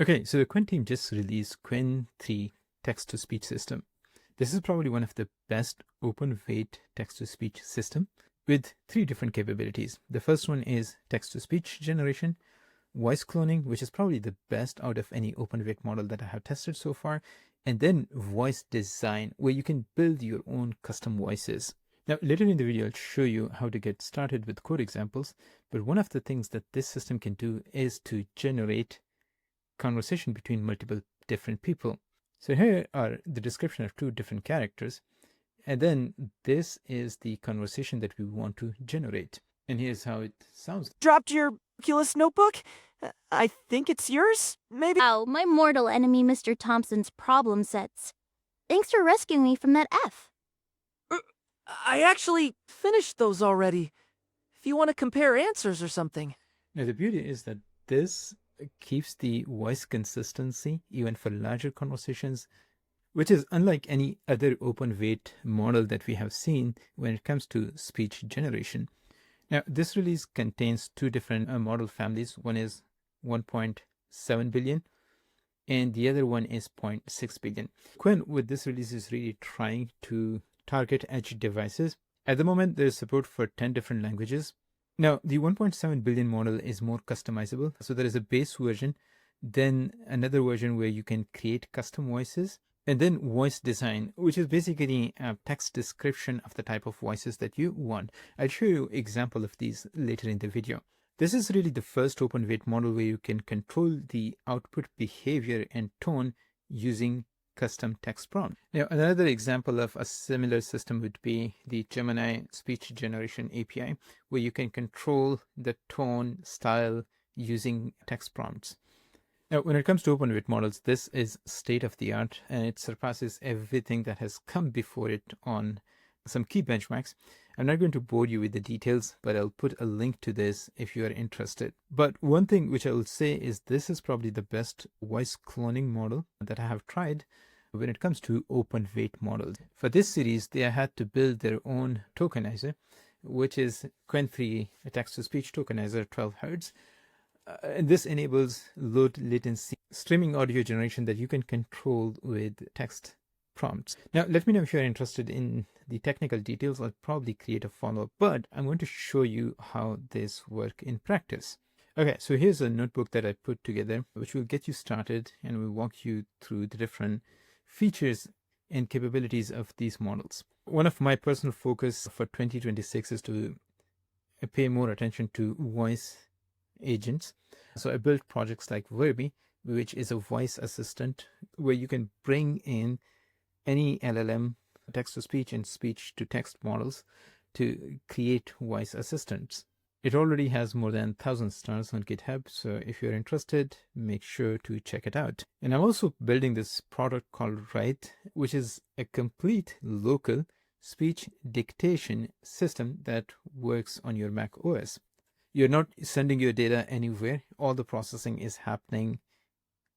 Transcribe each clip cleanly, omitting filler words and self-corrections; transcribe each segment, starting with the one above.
Okay, so the Qwen team just released Qwen3 text-to-speech system. This is probably one of the best open weight text-to-speech system with 3 different capabilities. The first one is text-to-speech generation, voice cloning, which is probably the best out of any open weight model that I have tested so far, and then voice design, where you can build your own custom voices. Now, later in the video, I'll show you how to get started with code examples, but one of the things that this system can do is to generate conversation between multiple different people. So here are the description of 2 different characters, and then this is the conversation that we want to generate. And here's how it sounds. Dropped your Oculus notebook? I think it's yours, maybe? Wow, my mortal enemy Mr. Thompson's problem sets. Thanks for rescuing me from that F. I actually finished those already. If you want to compare answers or something. Now the beauty is that this keeps the voice consistency even for larger conversations, which is unlike any other open weight model that we have seen when it comes to speech generation. Now, this release contains 2 different model families. One is 1.7 billion and the other one is 0.6 billion. Qwen with this release is really trying to target edge devices. At the moment, there is support for 10 different languages. Now, the 1.7 billion model is more customizable. So there is a base version, then another version where you can create custom voices, and then voice design, which is basically a text description of the type of voices that you want. I'll show you an example of these later in the video. This is really the first open weight model where you can control the output behavior and tone using custom text prompt. Now, another example of a similar system would be the Gemini speech generation API, where you can control the tone, style using text prompts. Now, when it comes to open weight models, this is state of the art and it surpasses everything that has come before it on some key benchmarks. I'm not going to bore you with the details, but I'll put a link to this if you are interested. But one thing which I will say is this is probably the best voice cloning model that I have tried when it comes to open weight models. For this series, they had to build their own tokenizer, which is Qwen3 text-to-speech tokenizer 12 Hz. And this enables low latency streaming audio generation that you can control with text prompts. Now, let me know if you're interested in the technical details. I'll probably create a follow-up, but I'm going to show you how this works in practice. Okay, so here's a notebook that I put together, which will get you started and will walk you through the different features and capabilities of these models. One of my personal focus for 2026 is to pay more attention to voice agents. So I built projects like Verbi, which is a voice assistant where you can bring in any LLM, text-to-speech and speech-to-text models to create voice assistants. It already has more than 1,000 stars on GitHub, so if you're interested, make sure to check it out. And I'm also building this product called Write, which is a complete local speech dictation system that works on your Mac OS. You're not sending your data anywhere. All the processing is happening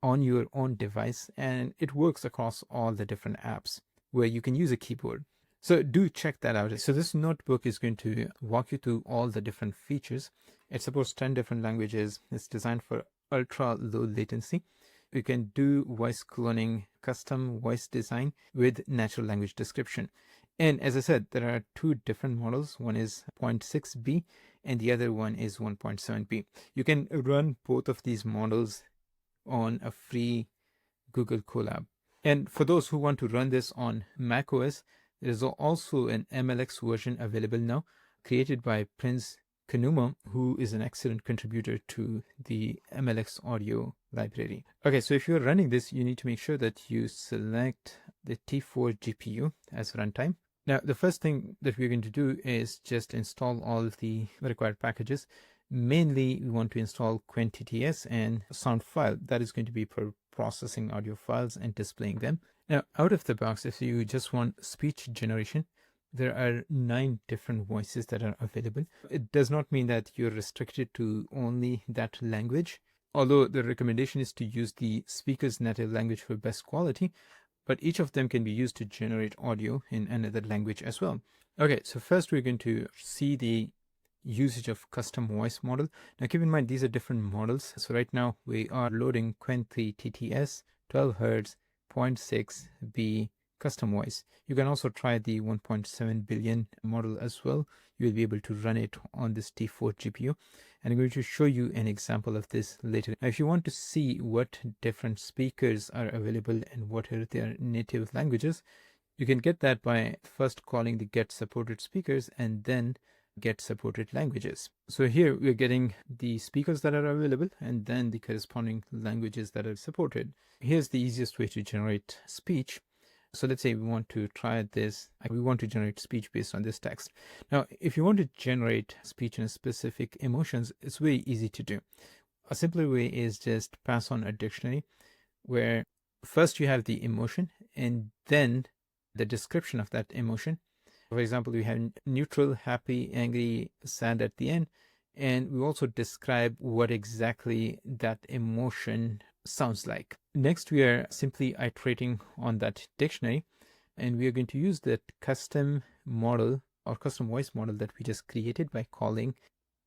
on your own device, and it works across all the different apps where you can use a keyboard. So do check that out. So this notebook is going to walk you through all the different features. It supports 10 different languages. It's designed for ultra low latency. You can do voice cloning, custom voice design with natural language description. And as I said, there are 2 different models. One is 0.6b and the other one is 1.7b. You can run both of these models on a free Google Colab. And for those who want to run this on macOS, there is also an MLX version available now, created by Prince Kanuma, who is an excellent contributor to the MLX audio library. Okay, so if you're running this, you need to make sure that you select the T4 GPU as runtime. Now, the first thing that we're going to do is just install all of the required packages. Mainly, we want to install Qwen3-TTS and Soundfile. That is going to be for processing audio files and displaying them. Now, out of the box, if you just want speech generation, there are 9 different voices that are available. It does not mean that you're restricted to only that language, although the recommendation is to use the speaker's native language for best quality, but each of them can be used to generate audio in another language as well. Okay, so first we're going to see the usage of custom voice model. Now keep in mind, these are different models. So right now we are loading Qwen3-TTS 12 Hz 0.6B custom voice. You can also try the 1.7 billion model as well. You will be able to run it on this T4 GPU. And I'm going to show you an example of this later. Now, if you want to see what different speakers are available and what are their native languages, you can get that by first calling the get supported speakers and then get supported languages. So here we're getting the speakers that are available and then the corresponding languages that are supported. Here's the easiest way to generate speech. So let's say we want to try this. We want to generate speech based on this text. Now, if you want to generate speech in specific emotions, it's very easy to do. A simpler way is just pass on a dictionary where first you have the emotion and then the description of that emotion. For example, we have neutral, happy, angry, sad at the end. And we also describe what exactly that emotion sounds like. Next, we are simply iterating on that dictionary, and we are going to use that custom model or custom voice model that we just created by calling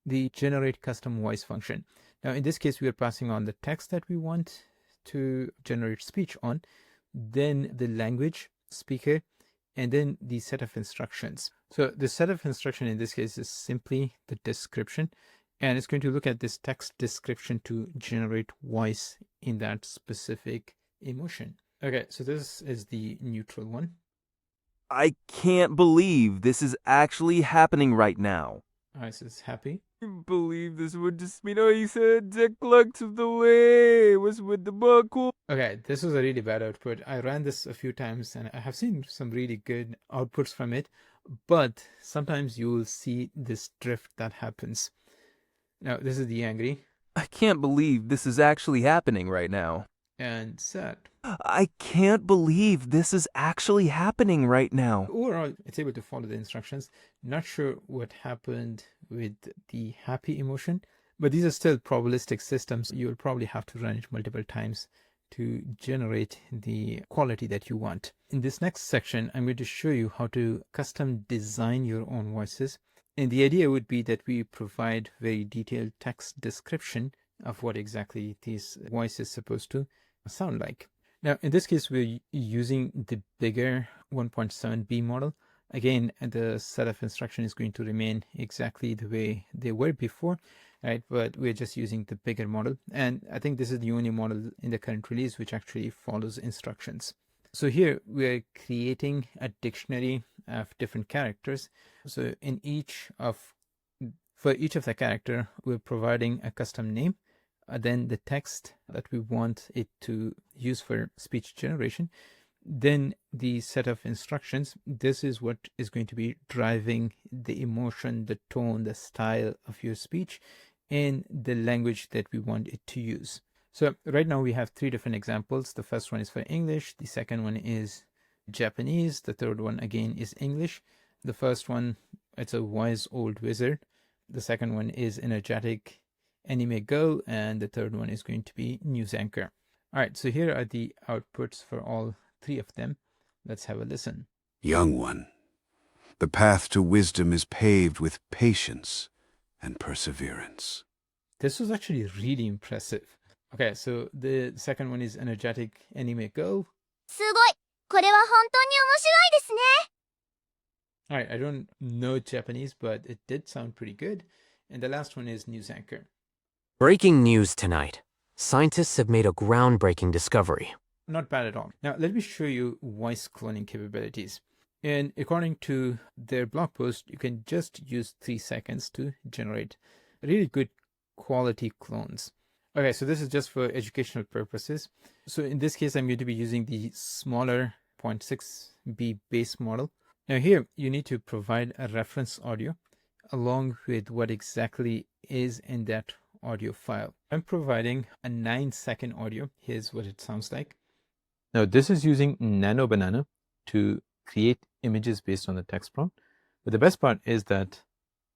the generate custom voice function. Now, in this case, we are passing on the text that we want to generate speech on, then the language, speaker, and then the set of instructions. So the set of instruction in this case is simply the description, and it's going to look at this text description to generate voice in that specific emotion. Okay, so this is the neutral one. I can't believe this is actually happening right now. All right, so it's happy. I can't believe this would just mean I said Declux of the way was with the buckle. Okay, this was a really bad output. I ran this a few times and I have seen some really good outputs from it, but sometimes you will see this drift that happens. Now, this is the angry. I can't believe this is actually happening right now. And sad. I can't believe this is actually happening right now. Overall, it's able to follow the instructions. Not sure what happened with the happy emotion, but these are still probabilistic systems. You will probably have to run it multiple times to generate the quality that you want. In this next section, I'm going to show you how to custom design your own voices. And the idea would be that we provide very detailed text description of what exactly this voice is supposed to sound like. Now, in this case, we're using the bigger 1.7B model. Again, the set of instruction is going to remain exactly the way they were before, right? But we're just using the bigger model. And I think this is the only model in the current release which actually follows instructions. So here we're creating a dictionary of different characters. So for each of the character, we're providing a custom name, then the text that we want it to use for speech generation, then the set of instructions. This is what is going to be driving the emotion, the tone, the style of your speech, and the language that we want it to use. So right now we have three different examples. The first one is for English. The second one is Japanese. The third one again is English. The first one, it's a wise old wizard. The second one is energetic anime girl. And the third one is going to be news anchor. All right, so here are the outputs for all three of them. Let's have a listen. Young one, the path to wisdom is paved with patience and perseverance. This was actually really impressive. Okay, so the second one is energetic anime girl. すごい。これは本当に面白いですね。 All right, I don't know Japanese, but it did sound pretty good. And the last one is news anchor. Breaking news tonight. Scientists have made a groundbreaking discovery. Not bad at all. Now, let me show you voice cloning capabilities. And according to their blog post, you can just use 3 seconds to generate really good quality clones. Okay, so this is just for educational purposes. So in this case, I'm going to be using the smaller 0.6B base model. Now here, you need to provide a reference audio along with what exactly is in that audio file. I'm providing a 9-second audio. Here's what it sounds like. Now this is using Nano Banana to create images based on the text prompt. But the best part is that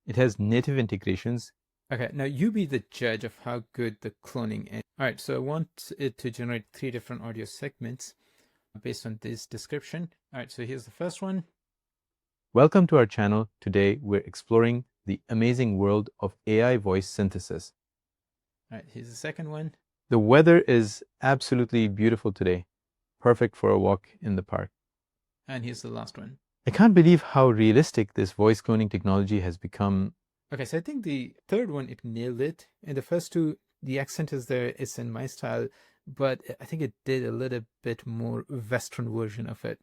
it has native integrations. Okay, now you be the judge of how good the cloning is. All right, so I want it to generate 3 different audio segments based on this description. All right, so here's the first one. Welcome to our channel. Today we're exploring the amazing world of AI voice synthesis. All right, here's the second one. The weather is absolutely beautiful today. Perfect for a walk in the park. And here's the last one. I can't believe how realistic this voice cloning technology has become. Okay, so I think the third one, it nailed it. In the first two, the accent is there, it's in my style, but I think it did a little bit more Western version of it.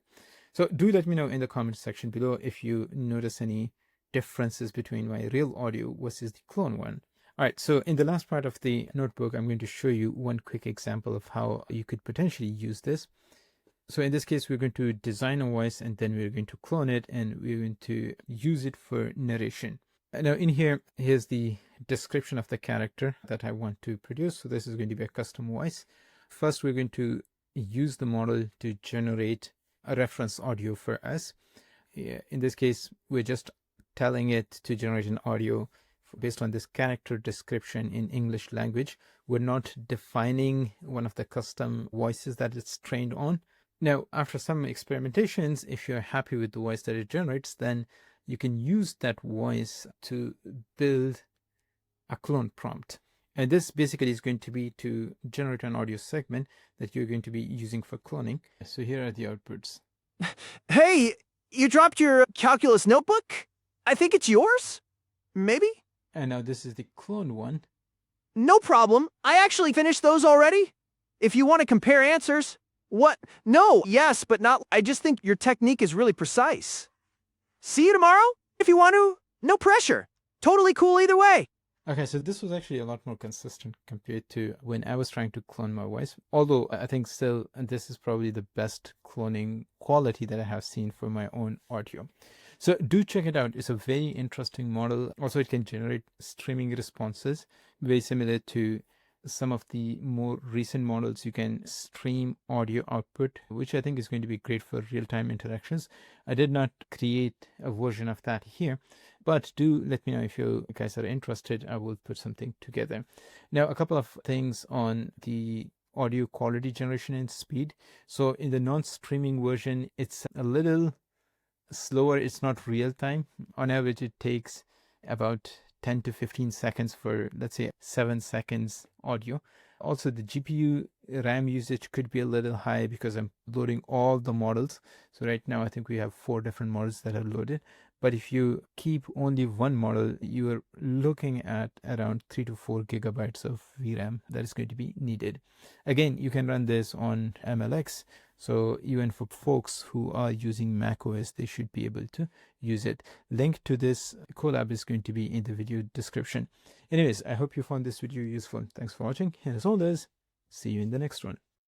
So do let me know in the comment section below if you notice any differences between my real audio versus the clone one. All right, so in the last part of the notebook, I'm going to show you one quick example of how you could potentially use this. So in this case, we're going to design a voice and then we're going to clone it and we're going to use it for narration. Now in here, here's the description of the character that I want to produce. So this is going to be a custom voice. First, we're going to use the model to generate a reference audio for us. In this case, we're just telling it to generate an audio based on this character description in English language. We're not defining one of the custom voices that it's trained on. Now, after some experimentations, if you're happy with the voice that it generates, then you can use that voice to build a clone prompt. And this basically is going to be to generate an audio segment that you're going to be using for cloning. So here are the outputs. Hey, you dropped your calculus notebook? I think it's yours? Maybe? And now this is the clone one. No problem. I actually finished those already. If you want to compare answers. What? No, yes, but not. I just think your technique is really precise. See you tomorrow if you want to. No pressure. Totally cool either way. Okay, so this was actually a lot more consistent compared to when I was trying to clone my voice. Although I think still, and this is probably the best cloning quality that I have seen for my own audio. So do check it out. It's a very interesting model. Also, it can generate streaming responses, very similar to some of the more recent models. You can stream audio output, which I think is going to be great for real-time interactions. I did not create a version of that here, but do let me know if you guys are interested. I will put something together. Now, a couple of things on the audio quality generation and speed. So in the non-streaming version, it's a little slower. It's not real time. On average, it takes about 10 to 15 seconds for, let's say, 7 seconds audio. Also, the GPU RAM usage could be a little high because I'm loading all the models. So right now, I think we have 4 different models that are loaded. But if you keep only one model, you are looking at around 3 to 4 gigabytes of VRAM that is going to be needed. Again, you can run this on MLX. So even for folks who are using macOS, they should be able to use it. Link to this collab is going to be in the video description. Anyways, I hope you found this video useful. Thanks for watching. And as always, see you in the next one.